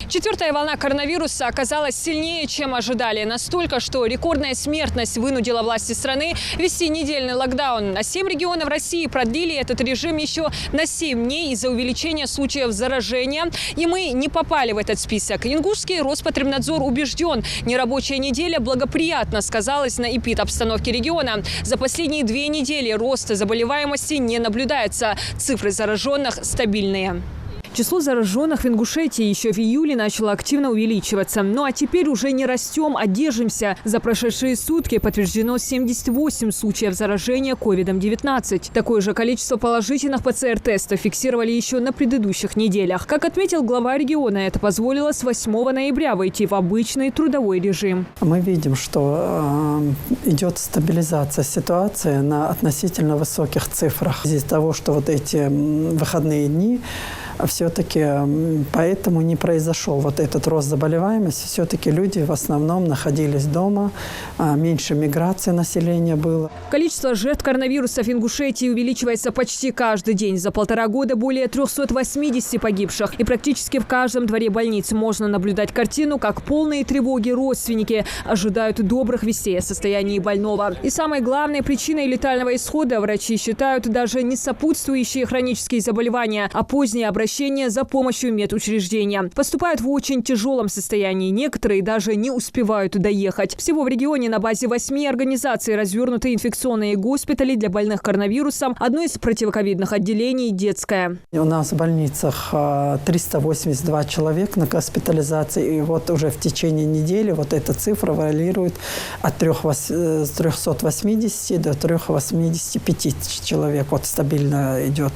Четвертая волна коронавируса оказалась сильнее, чем ожидали. Настолько, что рекордная смертность вынудила власти страны ввести недельный локдаун. На 7 регионов России продлили этот режим еще на 7 дней из-за увеличения случаев заражения. И мы не попали в этот список. Ингушский Роспотребнадзор убежден, нерабочая неделя благоприятно сказалась на эпидобстановке региона. За последние 2 недели роста заболеваемости не наблюдается. Цифры зараженных стабильные. Число зараженных в Ингушетии еще в июле начало активно увеличиваться. Ну а теперь уже не растем, а держимся. За прошедшие сутки подтверждено 78 случаев заражения COVID-19. Такое же количество положительных ПЦР-тестов фиксировали еще на предыдущих неделях. Как отметил глава региона, это позволило с 8 ноября войти в обычный трудовой режим. Мы видим, что идет стабилизация ситуации на относительно высоких цифрах. Из-за того, что вот эти выходные дни все-таки поэтому не произошел вот этот рост заболеваемости. Все-таки люди в основном находились дома, меньше миграции населения было. Количество жертв коронавируса в Ингушетии увеличивается почти каждый день. За 1,5 года более 380 погибших. И практически в каждом дворе больницы можно наблюдать картину, как полные тревоги родственники ожидают добрых вестей о состоянии больного. И самой главной причиной летального исхода врачи считают даже не сопутствующие хронические заболевания, а позднее обращение за помощью медучреждения. Поступают в очень тяжелом состоянии. Некоторые даже не успевают доехать. Всего в регионе на базе 8 организаций развернуты инфекционные госпитали для больных коронавирусом. Одно из противоковидных отделений – детское. У нас в больницах 382 человека на госпитализации. И вот уже в течение недели вот эта цифра варьирует от 380 до 385 человек. Вот стабильно идет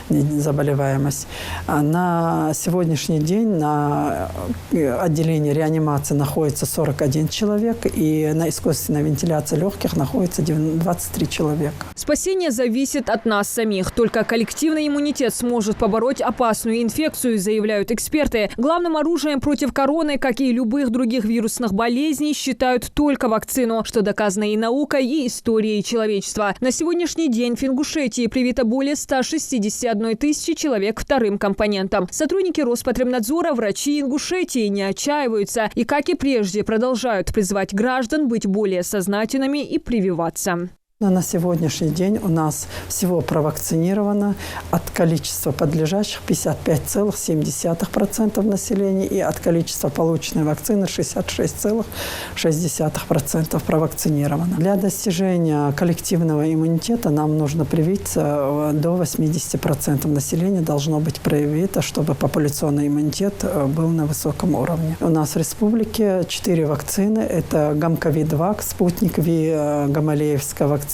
заболеваемость. На сегодняшний день на отделении реанимации находится 41 человек, и на искусственной вентиляции легких находится 23 человека. Спасение зависит от нас самих. Только коллективный иммунитет сможет побороть опасную инфекцию, заявляют эксперты. Главным оружием против короны, как и любых других вирусных болезней, считают только вакцину, что доказано и наукой, и историей человечества. На сегодняшний день в Ингушетии привито более 161 тысячи человек вторым компонентом. Сотрудники Роспотребнадзора, врачи Ингушетии не отчаиваются и, как и прежде, продолжают призывать граждан быть более сознательными и прививаться. На сегодняшний день у нас всего провакцинировано от количества подлежащих 55,7% населения и от количества полученной вакцины 66,6% провакцинировано. Для достижения коллективного иммунитета нам нужно привиться до 80% населения должно быть привито, чтобы популяционный иммунитет был на высоком уровне. У нас в республике 4 вакцины. Это Гамковид-2, Спутник Ви, Гамалеевская вакцина.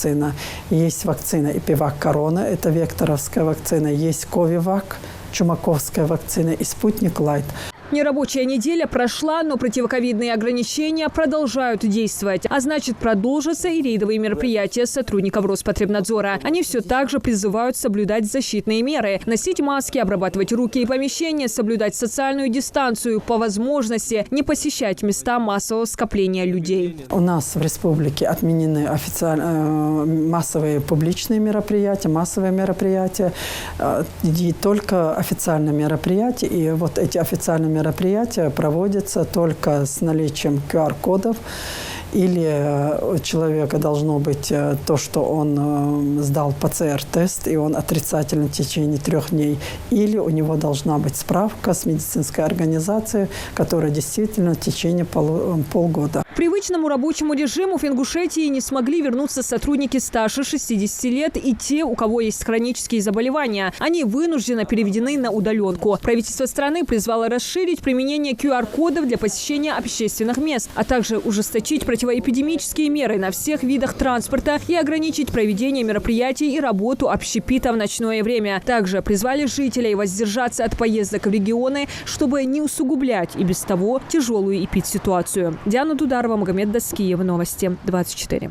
Есть вакцина Эпивак Корона, это векторовская вакцина. Есть Ковивак, Чумаковская вакцина и Спутник Лайт. Нерабочая неделя прошла, но противоковидные ограничения продолжают действовать. А значит, продолжатся и рейдовые мероприятия сотрудников Роспотребнадзора. Они все так же призывают соблюдать защитные меры. Носить маски, обрабатывать руки и помещения, соблюдать социальную дистанцию, по возможности не посещать места массового скопления людей. У нас в республике отменены массовые публичные мероприятия, и только официальные мероприятия. И вот эти официальные мероприятия проводятся только с наличием QR-кодов. Или у человека должно быть то, что он сдал ПЦР-тест, и он отрицателен в течение 3 дней. Или у него должна быть справка с медицинской организацией, которая действительно в течение полгода. К привычному рабочему режиму в Ингушетии не смогли вернуться сотрудники старше 60 лет и те, у кого есть хронические заболевания. Они вынужденно переведены на удаленку. Правительство страны призвало расширить применение QR-кодов для посещения общественных мест, а также ужесточить противоэпидемические меры на всех видах транспорта и ограничить проведение мероприятий и работу общепита в ночное время. Также призвали жителей воздержаться от поездок в регионы, чтобы не усугублять и без того тяжелую эпидситуацию. Диана Дударова, Магомед Даскиев. Новости 24.